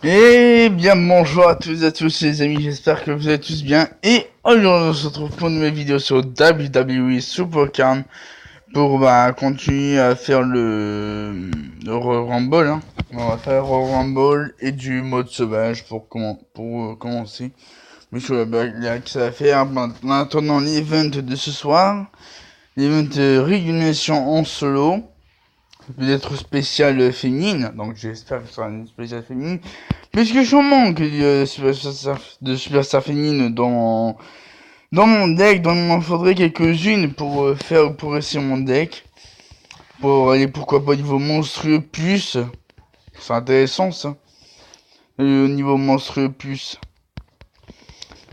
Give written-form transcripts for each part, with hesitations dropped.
Et bien bonjour à toutes et à tous les amis, j'espère que vous allez tous bien. Et aujourd'hui on se retrouve pour une nouvelle vidéo sur WWE Supercard pour continuer à faire le Royal Rumble. Hein. On va faire le Royal Rumble et du mode sauvage pour commencer. Mais sur la blague, ça va faire en attendant l'event de ce soir, l'event de régulation en solo. Peut-être spéciale féminine, donc j'espère que ce sera une spéciale féminine. Puisque je manque de superstar féminine dans mon deck, donc il m'en faudrait quelques-unes pour pour essayer mon deck. Pour aller pourquoi pas au niveau monstrueux plus. C'est intéressant ça. Au niveau monstrueux plus.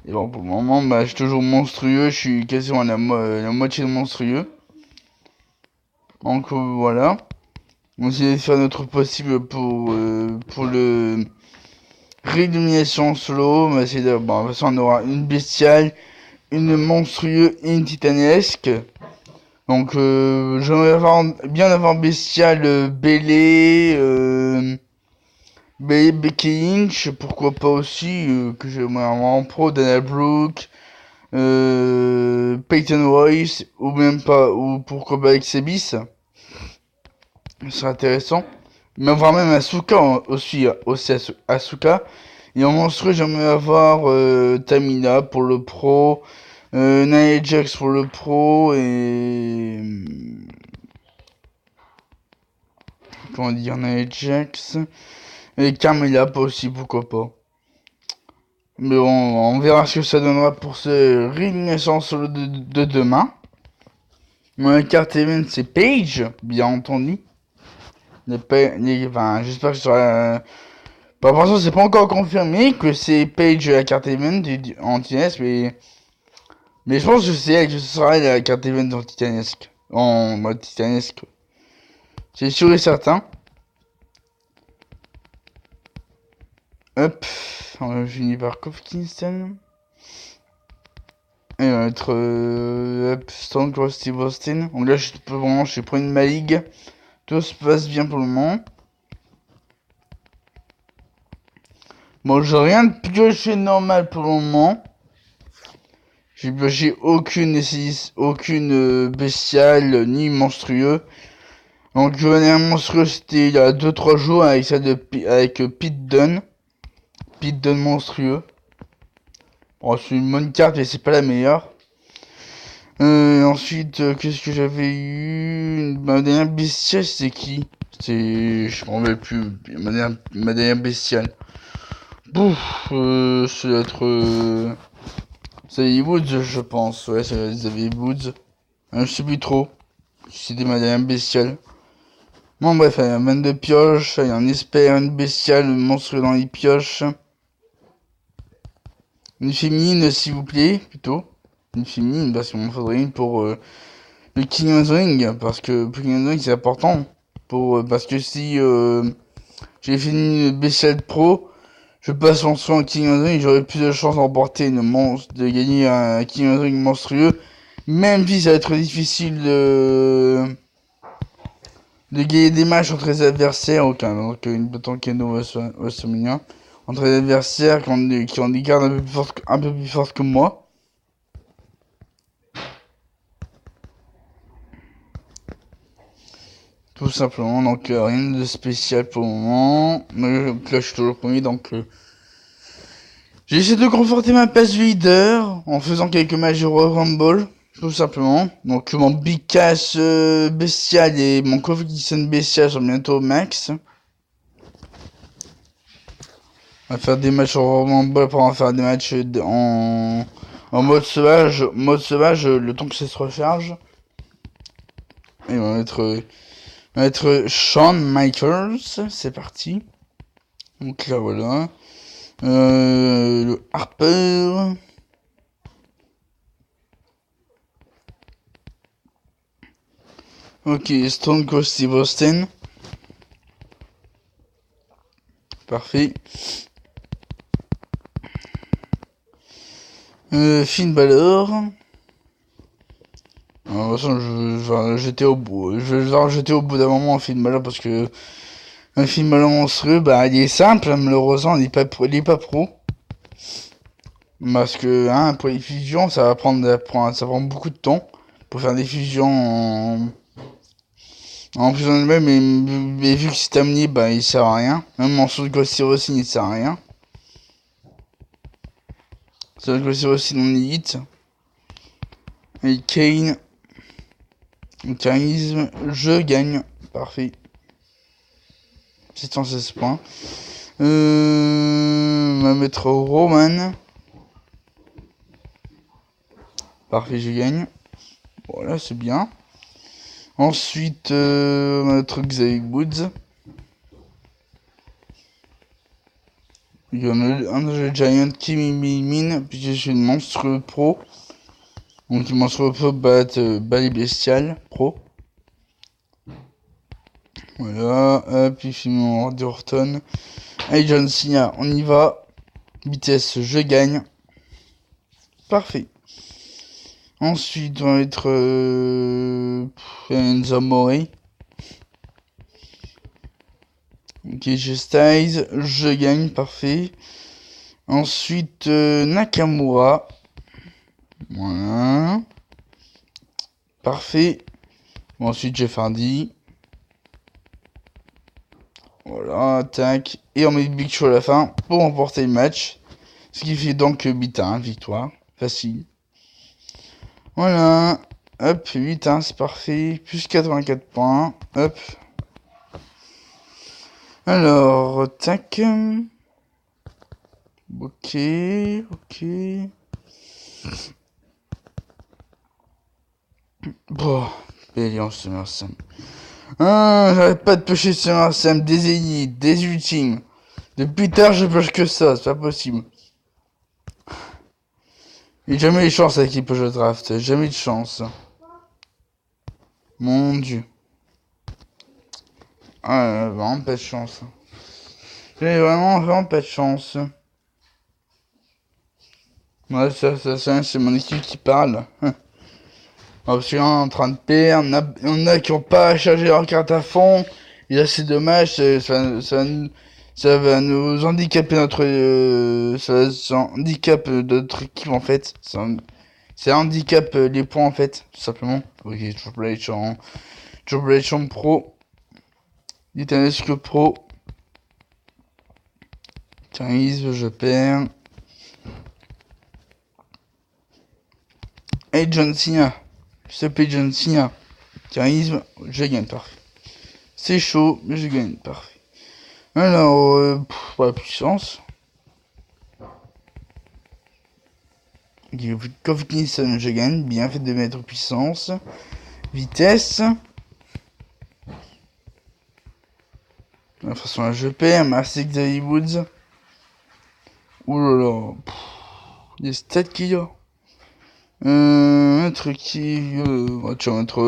Et bon pour le moment je suis toujours monstrueux, je suis quasiment à la moitié de monstrueux. Donc voilà. On va essayer de faire notre possible pour le réélimination solo. On va essayer de... Bon, de toute façon, on aura une bestiale, une monstrueux et une titanesque. Donc, j'aimerais bien avoir bestiale Bélé, Becky Lynch. Pourquoi pas aussi, que j'aimerais avoir en pro, Dana Brooke, Peyton Royce, ou même pas, ou pourquoi pas avec Sebis. Ce serait intéressant. Mais voire même Asuka aussi Asuka. Et en monstrueux, j'aimerais avoir Tamina pour le pro, Nia Jax pour le pro et comment dire Nia Jax et Carmella aussi, pourquoi pas. Mais bon, on verra ce que ça donnera pour ce réunion solo de demain. Mon carte event c'est Paige, bien entendu. J'espère que ce sera. Pour l'instant, c'est pas encore confirmé que c'est Paige la carte event en titanesque, mais je pense que c'est elle que ce sera la carte event en titanesque. En mode titanesque. C'est sûr et certain. Hop. On finit par Kofi Kingston. Et on va être Stone Cold Steve Austin. Donc là, je suis premier de ma ligue. Tout se passe bien pour le moment. Bon, j'ai rien de pioché normal pour le moment. J'ai pioché aucune bestiale ni monstrueux. Donc le dernier monstrueux c'était il y a 2-3 jours avec Pete Dunne. Pete Dunne monstrueux. Bon, c'est une bonne carte mais c'est pas la meilleure. Ensuite, qu'est-ce que j'avais eu? Ma dernière bestiale c'est qui? Je m'en rappelle plus. Ma dernière bestiale. Bouf, ça doit être Xavier Woods, je pense. Ouais, ça doit être Xavier Woods. Je sais plus trop. C'était ma dernière bestiale. Bon, bref, il y a 22 pioches. Il y a un espère, une bestiale, un monstre dans les pioches. Une féminine, s'il vous plaît, plutôt. Une féminine, parce qu'il m'en faudrait une pour le King of the Ring. Parce que King of the Ring, c'est important. Parce que si j'ai fini une bestiale pro, je passe en soin au King of the Ring, j'aurai plus de chances d'emporter de gagner un King of the Ring monstrueux. Même si ça va être difficile de gagner des matchs entre les adversaires, donc une bâton Keno WrestleMania, entre les adversaires qui ont des gardes un peu plus fortes que moi. Tout simplement, donc rien de spécial pour le moment. Mais là je suis toujours premier, donc j'essaie de conforter ma place de leader en faisant quelques matchs de Royal Rumble. Tout simplement. Donc mon Big Cass bestial et mon Kofi Kingston bestial sont bientôt au max. On va faire des matchs en Rumble pour en faire des matchs en mode sauvage. Mode sauvage, le temps que ça se recharge. Et on va être Shawn Michaels. C'est parti. Donc là voilà. Le Harper. Ok, Stone Cold Steve Austin. Parfait. Finn Balor. De toute façon, je vais jeter au bout. Je vais le jeter au bout d'un moment Finn Balor parce que Un film monstrueux, bah il est simple, malheureusement il est pas pro. Parce que hein, pour les fusions, ça prend beaucoup de temps pour faire des fusions en fusion de même, mais vu que c'est terminé, bah il sert à rien. Même en sauce Ghost Zero aussi, il sert à rien. Sauce Ghost Zero aussi non limite. Et Kane, charisme, je gagne, parfait. 716 points. On va mettre Roman. Parfait, je gagne. Voilà, c'est bien. Ensuite, on va mettre Xavier Woods. Il y a un Giant Kimi Min, puisque je suis une monstre pro. Donc, une monstre pro bat les bestial pro. Voilà, puis finalement Randy Orton. Allez, John Cena, on y va. Vitesse, je gagne. Parfait. Ensuite, on va mettre Enzo Amore. Ok, je Styles, je gagne, parfait. Ensuite, Nakamura. Voilà. Parfait. Bon, ensuite, Jeff Hardy. Voilà, tac. Et on met Big Show à la fin pour remporter le match. Ce qui fait donc 8-1, victoire. Facile. Voilà. Hop, 8-1, c'est parfait. Plus 84 points. Hop. Alors, tac. Ok, ok. Bon, Bélion, SummerSlam. Ah, j'arrête pas de pêcher SummerSlam, des élites, des ultimes. Depuis tard, je pêche que ça, c'est pas possible. J'ai jamais eu de chance avec l'équipe de draft, jamais eu de chance. Mon dieu. Ah, vraiment pas de chance. J'ai vraiment pas de chance. Ouais, ça, c'est mon équipe qui parle. Parce qu'on est en train de perdre, il y en a qui ont pas chargé leur carte à fond. Et là, c'est dommage, ça va nous handicaper ça handicape notre équipe en fait. Ça handicap les points en fait, tout simplement. Ok, Triple H en pro. Ditanesque pro. Charisme, je perds. Hey John Cena. Je t'appelle John Cena. Charisme, je gagne, parfait. C'est chaud, mais je gagne, parfait. Alors, pour la puissance. Kofi Kingston, je gagne. Bien fait de mettre puissance. Vitesse. De toute façon, là, je perds. Merci Xavier Woods. Ouh là là. Les stats qu'il y a. Un truc qui. Tu vas mettre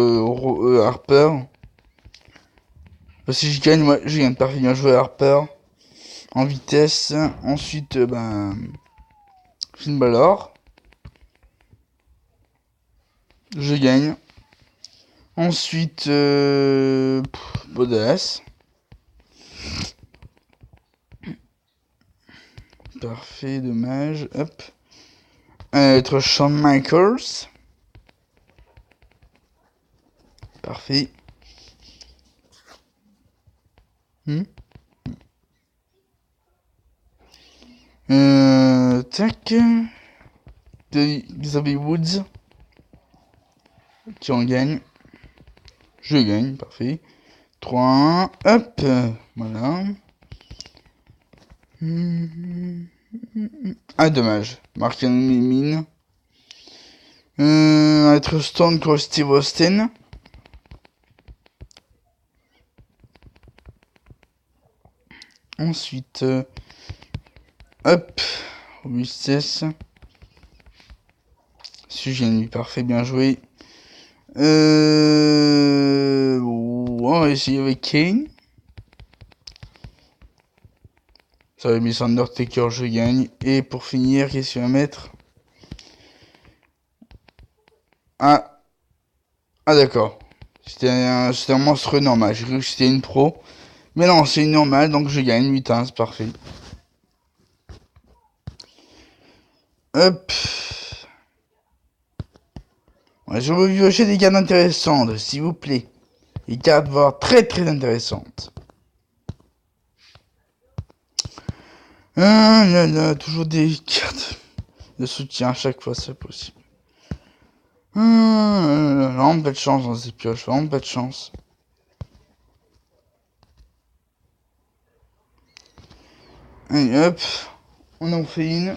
Harper. Si je gagne, moi, je gagne. Parfait, bien joué Harper. En vitesse. Ensuite, Finn Balor. Je gagne. Ensuite, Bodas. Parfait, dommage. Hop. Être Shawn Michaels. Parfait. Tac. Xavier Woods. Qui en gagne. Je gagne, parfait. 3-1. Hop. Voilà. Ah, dommage. Mark Mine. Être Stone Cold Steve Austin. Ensuite, hop, robustesse. Sujet parfait, bien joué. On va essayer avec Kane. Ça va mis Undertaker, je gagne. Et pour finir, qu'est-ce qu'il va mettre? Ah d'accord. C'était un monstre normal. J'ai cru que c'était une pro. Mais non, c'est normal, donc je gagne 8-1, c'est parfait. Hop. Ouais, je veux piocher des cartes intéressantes, s'il vous plaît. Des cartes voire très intéressantes. Ah là là, toujours des cartes de soutien à chaque fois, c'est possible. Vraiment pas de chance dans ces pioches, vraiment pas de chance. Allez hop, on en fait une.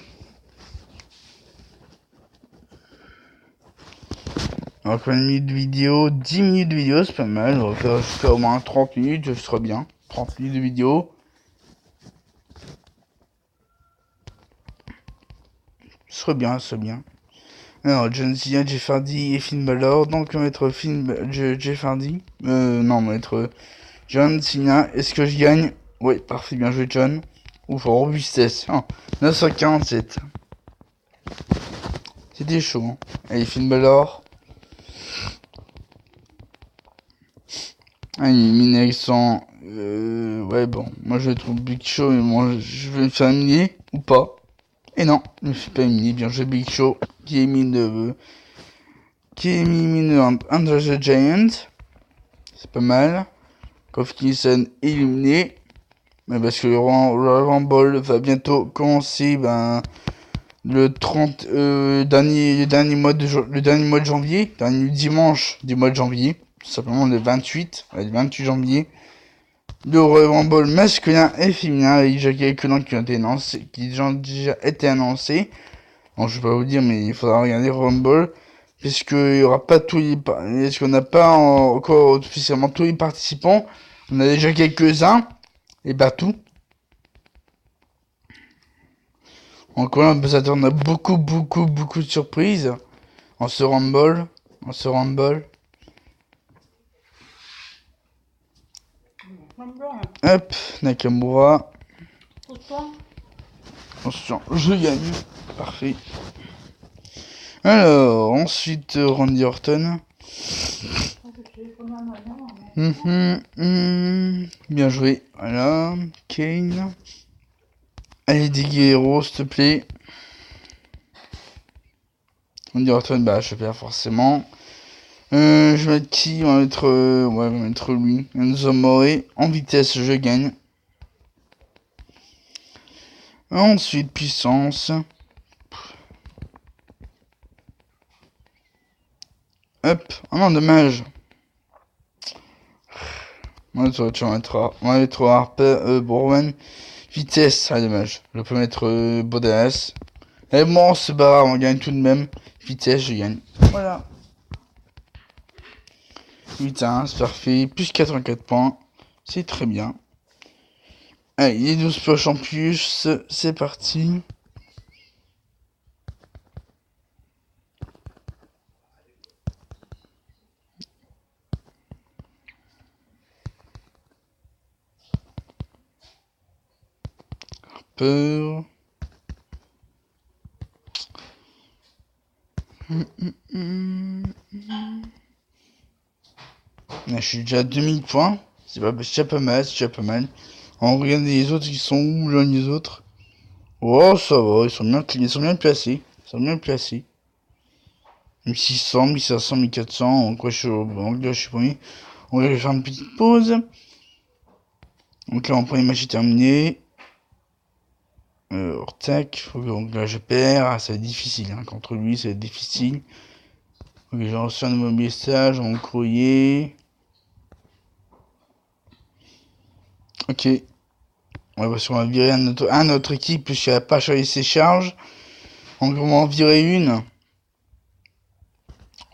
Alors combien de minutes de vidéo? 10 minutes de vidéo, c'est pas mal. On va faire jusqu'à au moins 30 minutes, ce sera bien. 30 minutes de vidéo. Ce serait bien, ce serait bien. Alors, John Cena, Jeff Hardy et Finn Balor. Donc, on va mettre Jeff Hardy. Non, on va mettre John Cena. Est-ce que je gagne? Oui, parfait, bien joué, John. Ouf, en robustesse. Oh, 947. C'était chaud. Hein. Allez, Finn Balor. Allez, 1900. Ouais, bon. Moi, je vais être Big Show, mais bon, je vais me faire éliminer ou pas. Et non, je ne me suis pas éliminé. Bien joué, Big Show. Qui élimine Andre the Giant. C'est pas mal. Kofi Kingston éliminé. Mais parce que le Rumble va bientôt commencer le 30 le dernier mois de janvier, dernier dimanche du mois de janvier, tout simplement le 28 janvier. Le Rumble masculin et féminin, il y a quelques noms qui ont été annoncés, qui ont déjà été annoncés. Bon, je vais pas vous dire, mais il faudra regarder Rumble, puisqu'il y aura pas tous les, parce qu'on n'a pas encore officiellement tous les participants. On a déjà quelques-uns, et pas tout. Encore là, on peut s'attendre à beaucoup de surprises. On se Rumble. Hop, Nakamura. Attention, je gagne. Parfait. Alors, ensuite, Randy Orton. Bien joué. Voilà, Kane. Allez, des Guerrero, s'il te plaît. Randy Orton, bah, je perds forcément. Je vais mettre qui? On va mettre, ouais, on va mettre lui. Enzo More. En vitesse, je gagne. Ensuite, puissance. Hop. Oh non, dommage. On va mettre Harper, Bourman. Vitesse, ah dommage. Je peux mettre Bodas. Et bon, c'est pas grave, on gagne tout de même. Vitesse, je gagne. Voilà. 8-1, c'est parfait. Plus 84 points. C'est très bien. Allez, les 12 pioches en plus. C'est parti. Harper. Là, je suis déjà à 2000 points. C'est déjà pas mal, c'est déjà pas mal. On regarde les autres, ils sont où là, les autres? Oh, ça va, ils sont bien placés. Ils sont bien placés. 1600, 1500, 1400, quoi, je suis premier. On va faire une petite pause. Donc là, mon premier match est terminé. Tac, donc là, je perds. Ah, ça va être difficile, hein. Contre lui, ça va être difficile. Ok, j'ai reçu un nouveau message, mon courrier. Ok. Ouais, parce qu'on va virer un autre équipe, puisqu'il n'a pas choisi ses charges. Donc on va en virer une.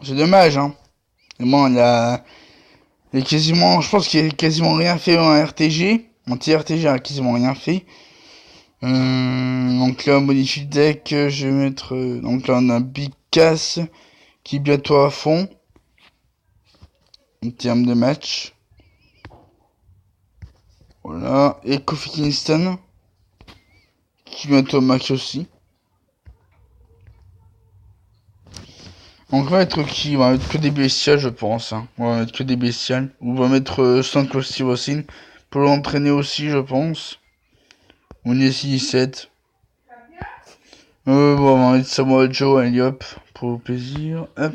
C'est dommage, hein. Et moi, je pense qu'il a quasiment rien fait en RTG. Anti-RTG a quasiment rien fait. Donc là, modifie le deck, je vais mettre... donc là, on a Big Cass qui est bientôt à fond. En termes de match. Voilà. Et Kofi Kingston qui est bientôt au max aussi. Donc on va mettre qui? On va mettre que des bestiales, je pense. Hein. On va mettre que des bestiales. Ou on va mettre Stone Cold Steve Austin Pour l'entraîner aussi, je pense. On est 6-7. Bon, on va mettre Samoa Joe, allez hop, pour le plaisir, hop.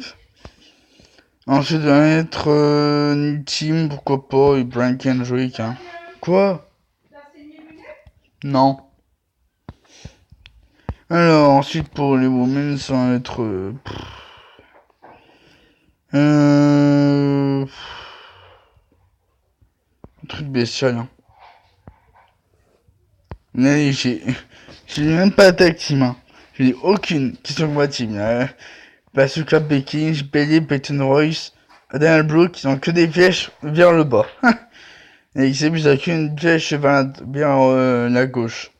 Ensuite, on va mettre Team, pourquoi pas, et Brian Kendrick, hein. Quoi? Non. Alors, ensuite, pour les women, ça va être... un truc bestial, hein. Mais j'ai même pas de tag team, hein. J'ai aucune question de ma team. Basuka Becky, Bayley, Peyton Royce, Daniel Brooke, ils ont que des flèches vers le bas. Et il s'est mis à qu'une flèche vers la gauche.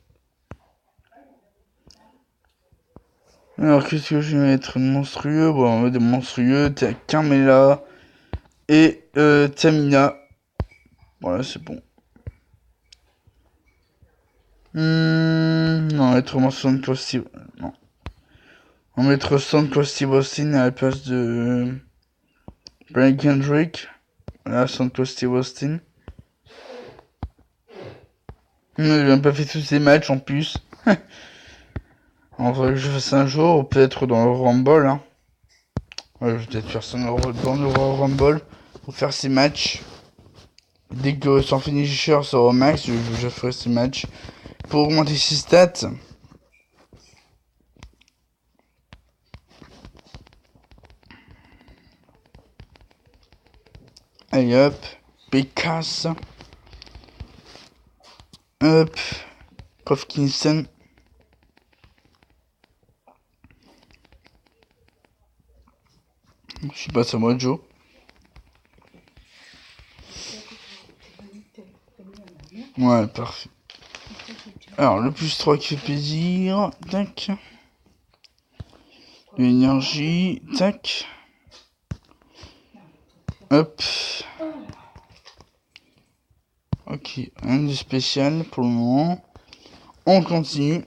Alors, qu'est-ce que je vais mettre? Monstrueux. Bon, on va mettre des monstrueux. Carmela et Tamina. Voilà, c'est bon. Non, on va mettre Stone Cold Steve. Non. On va mettre Stone Cold Steve Austin à la place de Brian Kendrick. Voilà, Stone Cold Steve Austin. J'ai même pas fait tous ces matchs en plus. On va que je fasse un jour, ou peut-être dans le Rumble. Hein. Ouais, je vais peut-être faire ça dans le Rumble pour faire ces matchs. Dès que son finisher sera au max, je ferai ces matchs pour augmenter ses stats. Allez hop, Pécasse. Hop, Kof Kingston. Je suis pas Samoa Joe. Ouais, parfait. Alors, le plus 3 qui fait plaisir. Tac. L'énergie. Tac. Hop. Ok, rien de spécial pour le moment. On continue.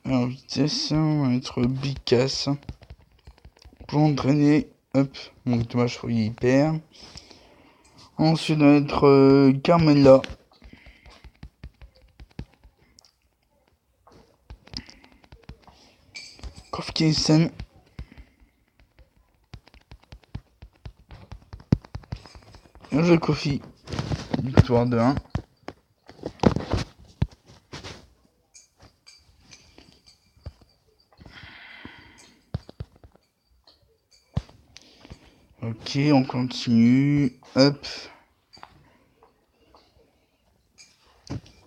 Alors, vitesse, on va mettre Bicasse. Pour entraîner, hop, donc dommage, je crois qu'il perd. Ensuite, on va mettre Carmela. Kofi Kingston. Bien joué, Kofi. Victoire de 1. Ok, on continue. Hop.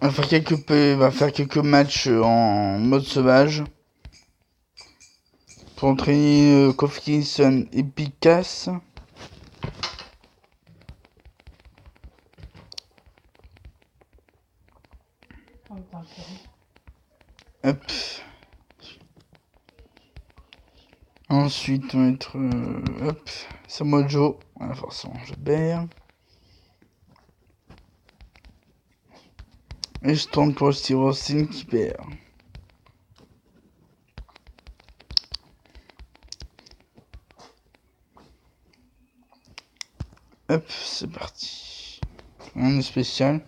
On va faire quelques matchs en mode sauvage. Pour entraîner Kofi Kingston et Picasse. Hop. Ensuite, on va mettre hop, Samoa Joe. Voilà, forcément, je perds. Et je tente pour Steve Austin qui perd. Hop, c'est parti. Rien de spécial.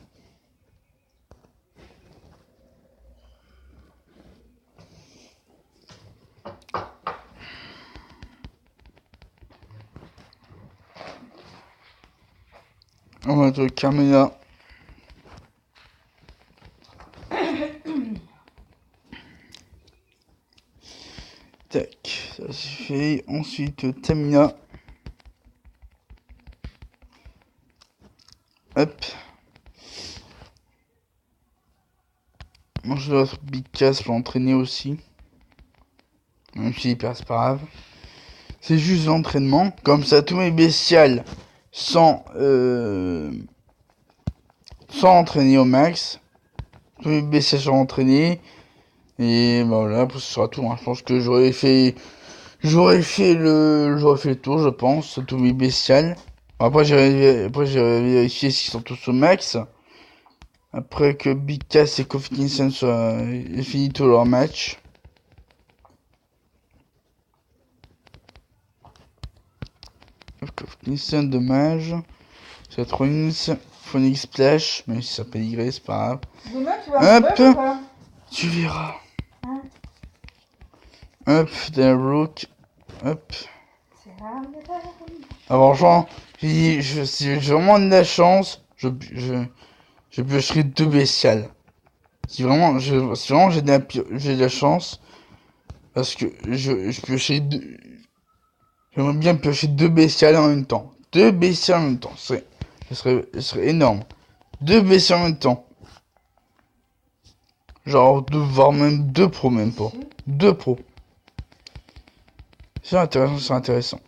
On va mettre Carmela. Tac, ça c'est fait. Ensuite, Tamina. Hop. Moi je dois être Big Cass pour l'entraîner aussi. Même si hyper c'est pas grave. C'est juste l'entraînement. Comme ça, tous mes bestiales sans entraîner au max. Tous mes bestiales sont entraînés. Et bah voilà, après ce sera tout. Hein. Je pense que j'aurais fait le tour, je pense, tous mes bestiales. Après j'ai vérifié s'ils sont tous au max. Après que Big Cass et Kofi Kingston soient fini tout leur match. Nielsen, dommage. Wins, Phoenix Splash, même si ça peut Y, c'est pas grave. Demain, tu vas me faire ou pas? Tu verras. Hein? Hop, The Rook. Hop. C'est rare. Alors, genre, si j'ai vraiment de la chance, je piocherai 2 bestiales. Si vraiment j'ai de la chance, parce que je piocherai 2. J'aimerais bien piocher 2 bestiales en même temps. 2 bestiales en même temps, ce serait énorme. 2 bestiales en même temps. Genre, voire même 2 pros, même pas. 2 pros. C'est intéressant.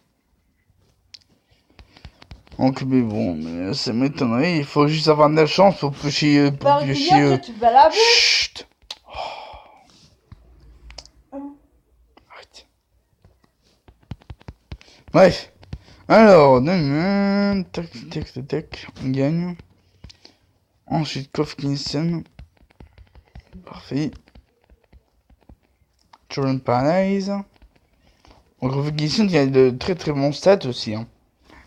Donc, mais bon, mais ça m'étonnerait. Il faut juste avoir de la chance pour piocher. Tu vas laver. Chut. Arrête. Bref. Alors, tac, on gagne. Ensuite, Kof Nielsen. Parfait. Jordan Paradise. Donc, Kof Nielsen, il y a de très bons stats aussi. Hein.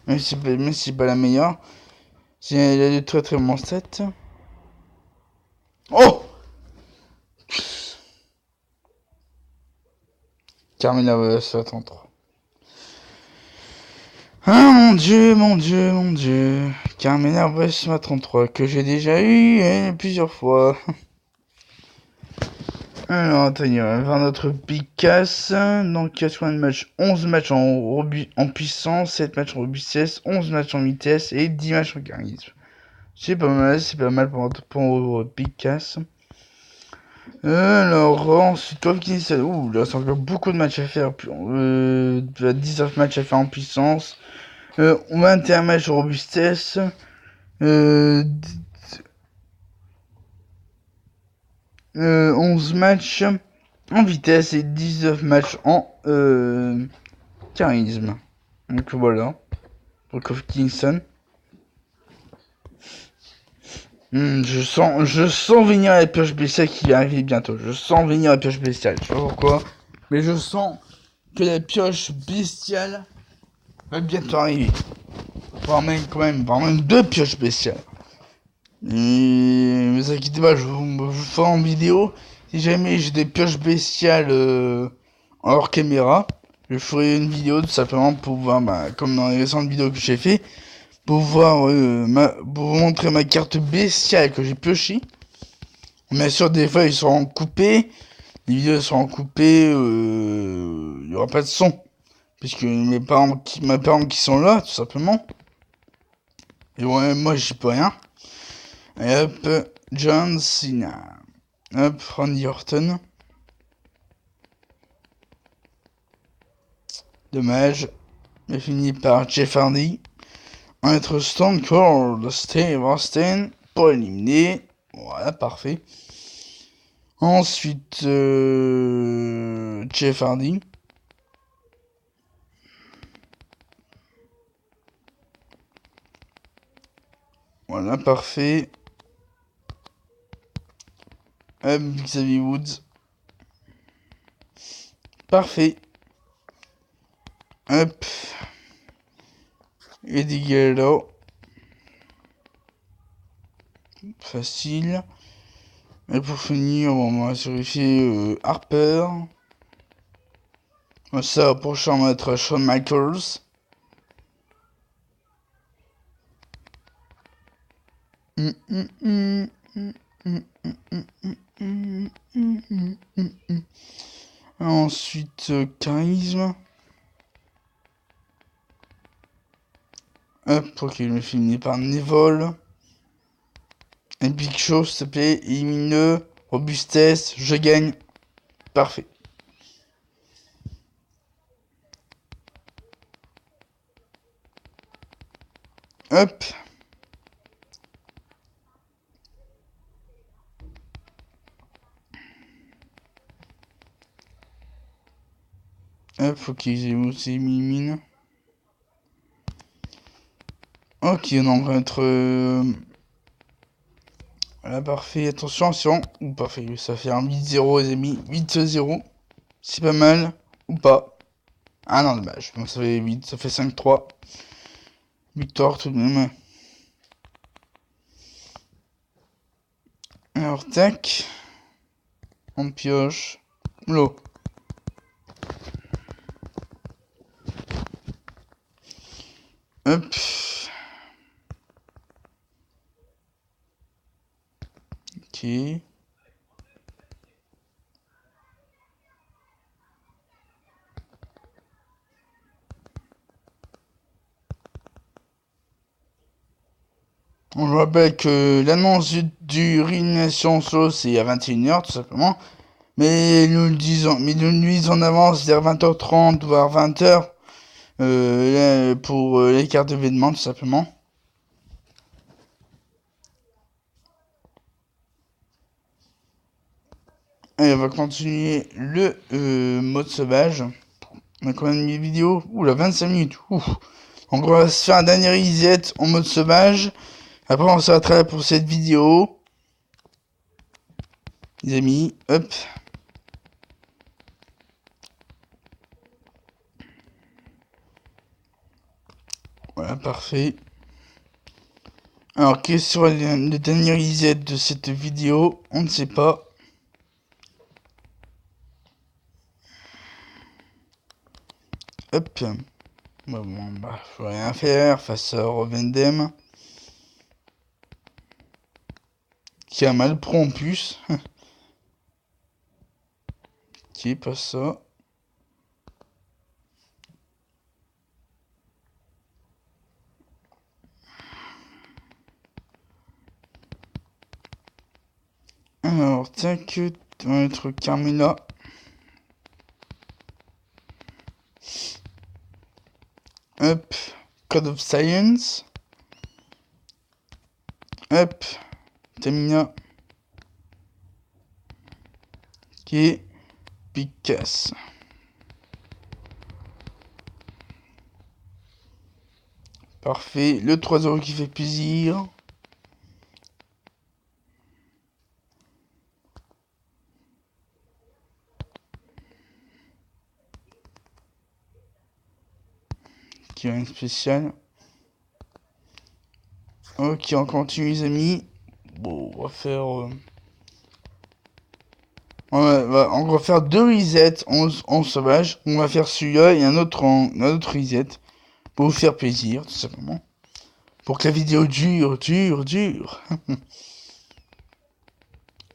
Même si c'est pas la meilleure. Il y a de très bons stats. Oh! Carmela West, attends trop. Ah mon dieu. Carmela West 33 que j'ai déjà eu plusieurs fois. Alors, attendez, on va voir notre Picasse. Donc, 80 matchs, 11 matchs en puissance, 7 matchs en robustesse, 11 matchs en vitesse et 10 matchs en charisme. C'est pas mal pour Picasse. Alors, ensuite, Hopkins, ouh, là, c'est encore beaucoup de matchs à faire. 19 matchs à faire en puissance. 21 matchs en robustesse. 11 matchs en vitesse et 19 matchs en charisme. Donc voilà. Pour Hopkinson. Je sens venir la pioche bestiale qui va arriver bientôt. Je sens venir la pioche bestiale. Je sais pas pourquoi. Mais je sens que la pioche bestiale va bientôt arriver. Voire même 2 pioches bestiales. Et ne vous inquiétez pas, je vous ferai en vidéo. Si jamais j'ai des pioches bestiales hors caméra, je ferai une vidéo tout simplement pour voir, comme dans les récentes vidéos que j'ai fait, pour voir, pour vous montrer ma carte bestiale que j'ai piochée. Bien sûr, des fois ils seront coupés, les vidéos seront coupées, il n'y aura pas de son, puisque mes parents qui sont là, tout simplement. Et ouais, moi j'y peux rien. Et hop, John Cena. Hop, Randy Orton. Dommage. Mais fini par Jeff Hardy. On va être Stone Cold Steve Austin pour éliminer. Voilà, parfait. Ensuite, Jeff Hardy. Voilà, parfait. Hop, Xavier Woods. Parfait. Hop. Eddie Guerrero. Facile. Et pour finir, on va vérifier Harper. Ça, prochain, on va mettre Shawn Michaels. Ensuite, charisme. Hop, ok, je me finis par Neville. Et Big Show, s'il te plaît, élimine-le. Robustesse, je gagne. Parfait. Hop. Hop, ok, j'ai aussi mine. Ok, on va être... Voilà, parfait. Attention. Ou parfait, ça fait un 8-0, les amis. 8-0. C'est pas mal. Ou pas. Ah non, dommage. Donc ça fait 8, ça fait 5-3. Victoire tout de même. Alors, tac. On pioche. L'eau. Hop. Ok. On rappelle que l'annonce du Ruination Solo c'est à 21h tout simplement. Mais nous le disons en avance vers 20h30 voire 20h pour les cartes d'événement tout simplement. Et on va continuer le mode sauvage. On a combien de vidéos? Oula, 25 minutes. Ouf. Donc on va se faire un dernier reset en mode sauvage. Après on s'arrêtera pour cette vidéo. Les amis, hop. Voilà, parfait. Alors, quel sera le dernier reset de cette vidéo? On ne sait pas. Hop. Bon, bah, faut rien faire face à Rovendem. Qui a mal pris en plus. Qui est pas ça. Alors, tiens que on va mettre Carmilla. Hop. Code of Science. Hop. Tamina. Qui est Picasso. Parfait. Le 3-0 qui fait plaisir. Qui a une spéciale. Ok, on continue les amis. Bon, on va faire... on va faire 2 resets en sauvage. On va faire celui-là et un autre reset. Pour vous faire plaisir, tout simplement. Pour que la vidéo dure.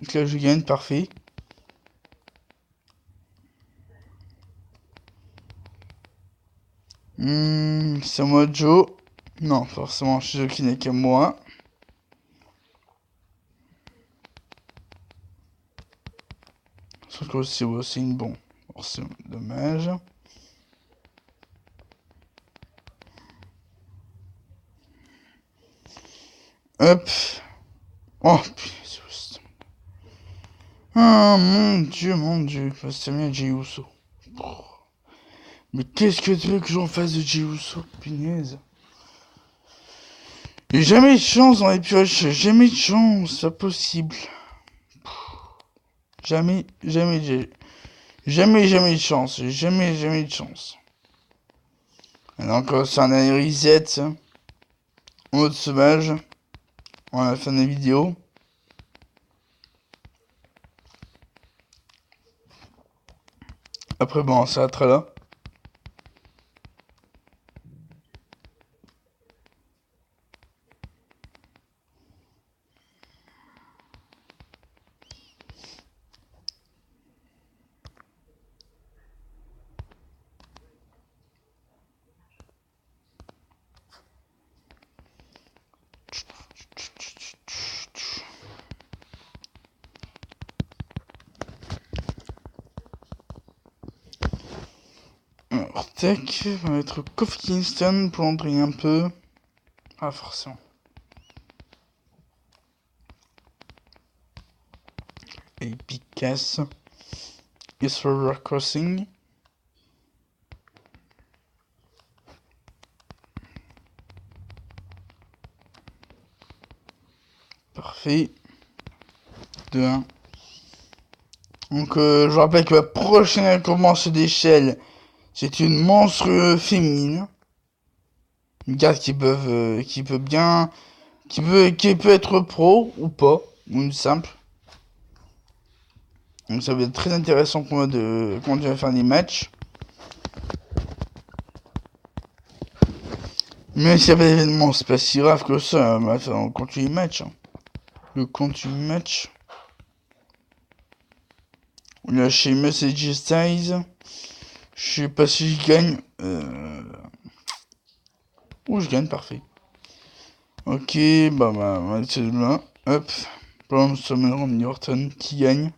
Donc là je gagne, parfait. C'est moi Joe. Non, forcément, je suis Joe qui n'est que moi. Sauf que c'est aussi une bon. C'est dommage. Hop. Oh, putain. Ah, mon dieu. C'est bien J-Uso. Mais qu'est-ce que tu veux que j'en fasse de J-Uso, punaise. J'ai jamais de chance dans les pioches. Jamais de chance. C'est pas possible. Jamais de chance. Jamais de chance. Donc, c'est un dernier reset. En mode sauvage. On a la fin de la vidéo. Après, bon, ça va là. Alors, tac, on va mettre Kofi Kingston pour entrer un peu. Pas forcément. Et Picasso. Yes, River Crossing. Parfait. 2-1. Donc, je rappelle que la prochaine récompense d'échelle, c'est une monstrueuse féminine. Une carte qui peut bien, qui peut être pro ou pas, ou une simple. Donc ça va être très intéressant pour moi de continuer à faire des matchs. Mais s'il y a pas d'événement, c'est pas si grave que ça. On continue le match. Hein. Le continue match. On a chez Message Size. Je sais pas si je gagne. Je gagne, parfait. Ok, bah, c'est là. Hop. Braun Strowman, Norton qui gagne.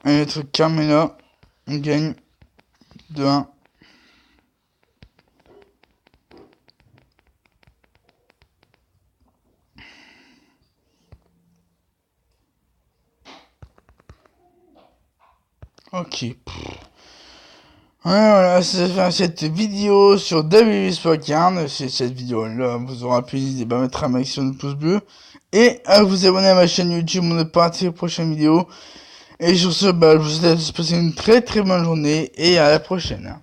Un autre Carmela. On gagne 2-1. Ok. Voilà, c'est fin cette vidéo sur WWE Spoken. Si cette vidéo-là vous aura plu, n'hésitez pas à mettre un maximum de pouces bleus. Et à vous abonner à ma chaîne YouTube pour ne pas rater les prochaines vidéos. Et sur ce, je vous souhaite de passer une très très bonne journée et à la prochaine.